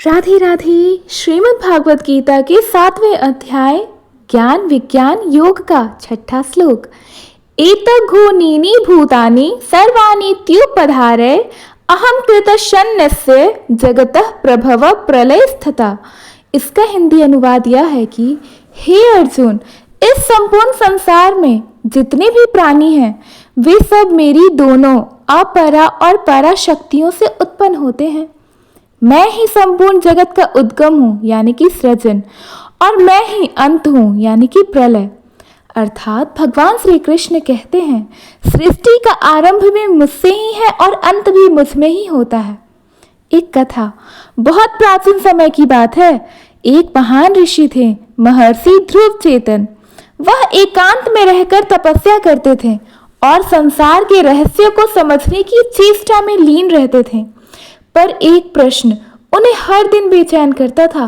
राधे राधे। श्रीमद् भागवत गीता के 7वें अध्याय ज्ञान विज्ञान योग का 6ठा श्लोक। एतघोनीनि भूतानि सर्वानीत्युपधारय अहम कृतशन्यस्य जगतः प्रभव प्रलयस्थता। इसका हिंदी अनुवाद यह है कि हे अर्जुन, इस संपूर्ण संसार में जितने भी प्राणी हैं वे सब मेरी दोनों अपरा और परा शक्तियों से उत्पन्न होते हैं। मैं ही संपूर्ण जगत का उद्गम हूँ यानी कि सृजन, और मैं ही अंत हूँ यानी कि प्रलय। अर्थात भगवान श्री कृष्ण कहते हैं सृष्टि का आरंभ भी मुझसे ही है और अंत भी मुझ में ही होता है। एक कथा, बहुत प्राचीन समय की बात है। एक महान ऋषि थे, महर्षि ध्रुव चेतन। वह एकांत में रहकर तपस्या करते थे और संसार के रहस्य को समझने की चेष्टा में लीन रहते थे। पर एक प्रश्न उन्हें हर दिन बेचैन करता था,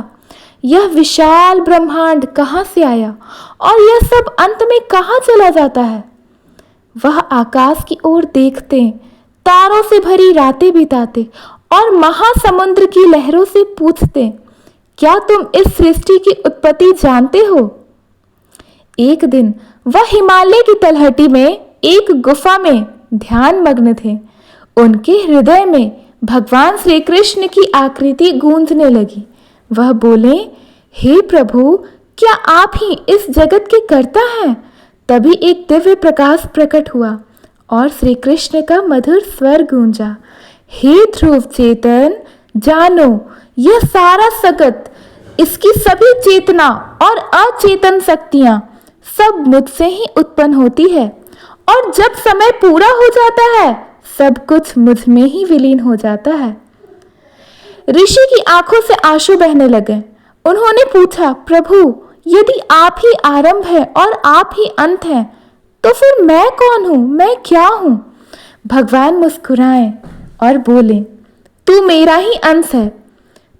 यह विशाल ब्रह्मांड कहाँ से आया और यह सब अंत में कहाँ चला जाता है। वह आकाश की ओर देखते, तारों से भरी रातें बिताते और महासमुद्र की लहरों से पूछते, क्या तुम इस सृष्टि की उत्पत्ति जानते हो? एक दिन वह हिमालय की तलहटी में एक गुफा में ध्यान मग्न थे। उनके हृदय में भगवान श्री कृष्ण की आकृति गूंजने लगी। वह बोले, हे प्रभु, क्या आप ही इस जगत के कर्ता हैं? तभी एक दिव्य प्रकाश प्रकट हुआ और श्री कृष्ण का मधुर स्वर गूंजा, हे ध्रुव चेतन, जानो यह सारा जगत, इसकी सभी चेतना और अचेतन शक्तियां सब मुझसे ही उत्पन्न होती है, और जब समय पूरा हो जाता है सब कुछ मुझ में ही विलीन हो जाता है। ऋषि की आंखों से आंसू बहने लगे। उन्होंने पूछा, प्रभु, यदि आप ही आरंभ है और आप ही अंत हैं, तो फिर मैं कौन हूँ, मैं क्या हूँ? भगवान मुस्कुराए और बोले, तू मेरा ही अंश है।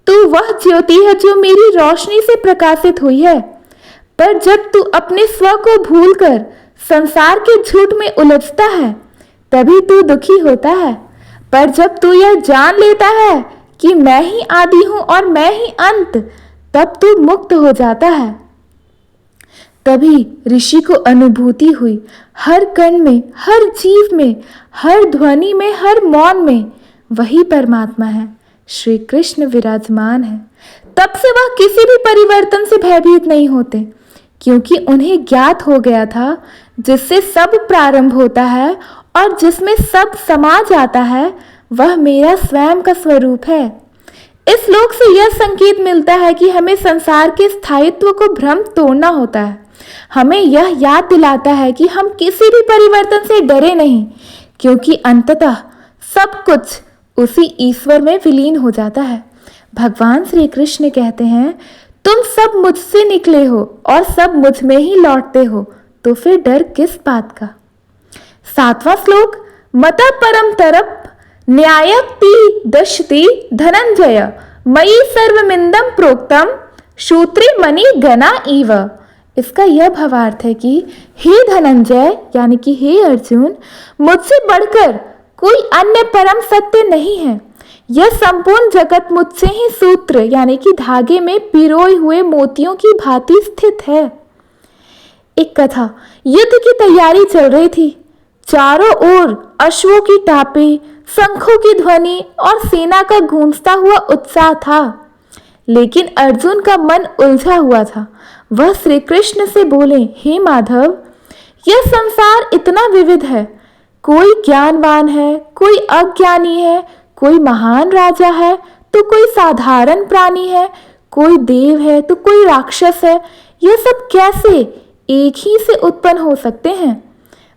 तू वह ज्योति है जो मेरी रोशनी से प्रकाशित हुई है। पर जब तू अपने स्व को भूलकर संसार के झूठ में उलझता है तभी तू दुखी होता है। पर जब तू यह जान लेता है कि मैं ही आदि हूं और मैं ही अंत, तब तू मुक्त हो जाता है। तभी ऋषि को अनुभूति हुई, हर कण में, हर जीव में, हर ध्वनि में, हर मौन में वही परमात्मा है, श्री कृष्ण विराजमान है। तब से वह किसी भी परिवर्तन से भयभीत नहीं होते, क्योंकि उन्हें ज्ञात हो गया था जिससे सब प्रारंभ होता है और जिसमें सब समा जाता है वह मेरा स्वयं का स्वरूप है। इस श्लोक से यह संकेत मिलता है कि हमें संसार के स्थायित्व को भ्रम तोड़ना होता है। हमें यह याद दिलाता है कि हम किसी भी परिवर्तन से डरे नहीं, क्योंकि अंततः सब कुछ उसी ईश्वर में विलीन हो जाता है। भगवान श्री कृष्ण कहते हैं, तुम सब मुझसे निकले हो और सब मुझ में ही लौटते हो, तो फिर डर किस बात का। 7वां श्लोक। मता परम तरप न्यायक्ति दशति धनंजय मयि सर्वमिंदम प्रोक्तम शूत्रे मणि गना इव। इसका यह भावार्थ है कि हे धनंजय यानी कि हे अर्जुन, मुझसे बढ़कर कोई अन्य परम सत्य नहीं है। यह संपूर्ण जगत मुझसे ही सूत्र यानी कि धागे में पिरोए हुए मोतियों की भांति स्थित है। एक कथा, युद्ध की तैयारी चल रही थी। चारों ओर अश्वों की टापें, शंखों की ध्वनि और सेना का गूंजता हुआ उत्साह था, लेकिन अर्जुन का मन उलझा हुआ था। वह श्री कृष्ण से बोले, हे माधव, यह संसार इतना विविध है, कोई ज्ञानवान है, कोई अज्ञानी है, कोई महान राजा है तो कोई साधारण प्राणी है, कोई देव है तो कोई राक्षस है। यह सब कैसे एक ही से उत्पन्न हो सकते हैं?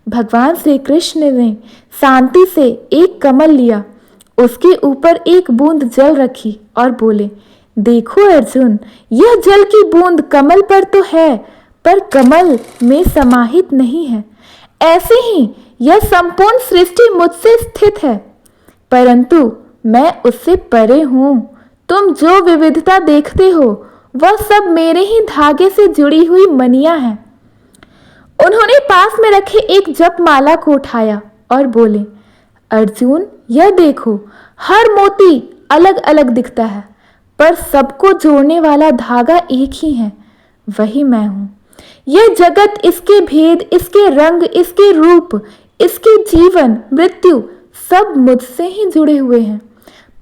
भगवान श्री कृष्ण ने शांति से एक कमल लिया, उसके ऊपर एक बूंद जल रखी और बोले, देखो अर्जुन, यह जल की बूंद कमल पर तो है पर कमल में समाहित नहीं है। ऐसे ही यह संपूर्ण सृष्टि मुझसे स्थित है, परंतु मैं उससे परे हूँ। तुम जो विविधता देखते हो वह सब मेरे ही धागे से जुड़ी हुई मणियां हैं। उन्होंने पास में रखे एक जप माला को उठाया और बोले, अर्जुन, यह देखो, हर मोती अलग अलग दिखता है, पर सबको जोड़ने वाला धागा एक ही है, वही मैं हूँ। यह जगत, इसके भेद, इसके रंग, इसके रूप, इसके जीवन मृत्यु सब मुझसे ही जुड़े हुए हैं,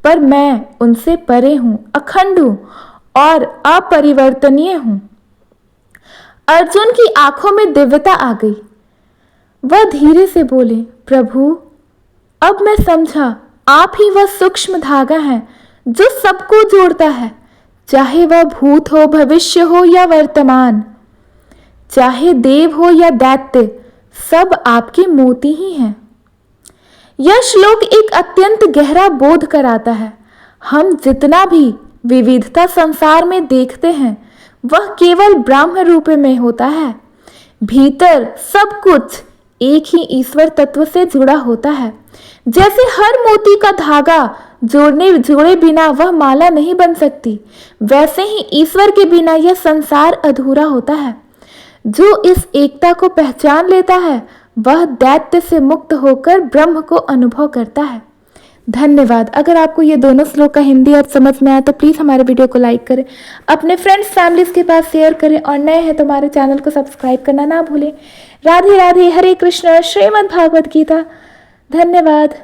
पर मैं उनसे परे हूँ, अखंड हूँ और अपरिवर्तनीय हूँ। अर्जुन की आंखों में दिव्यता आ गई। वह धीरे से बोले, प्रभु अब मैं समझा, आप ही वह सूक्ष्म धागा है जो सबको जोड़ता है, चाहे वह भूत हो, भविष्य हो या वर्तमान, चाहे देव हो या दैत्य, सब आपके मोती ही हैं। यह श्लोक एक अत्यंत गहरा बोध कराता है। हम जितना भी विविधता संसार में देखते हैं वह केवल ब्रह्म रूप में होता है। भीतर सब कुछ एक ही ईश्वर तत्व से जुड़ा होता है। जैसे हर मोती का धागा जोड़े बिना वह माला नहीं बन सकती, वैसे ही ईश्वर के बिना यह संसार अधूरा होता है। जो इस एकता को पहचान लेता है वह दैत्य से मुक्त होकर ब्रह्म को अनुभव करता है। धन्यवाद। अगर आपको ये दोनों श्लोक का हिंदी अर्थ समझ में आया तो प्लीज़ हमारे वीडियो को लाइक करें, अपने फ्रेंड्स फैमिलीज के पास शेयर करें और नए हैं तो हमारे चैनल को सब्सक्राइब करना ना भूलें। राधे राधे, हरे कृष्ण, श्रीमद् भागवत गीता। धन्यवाद।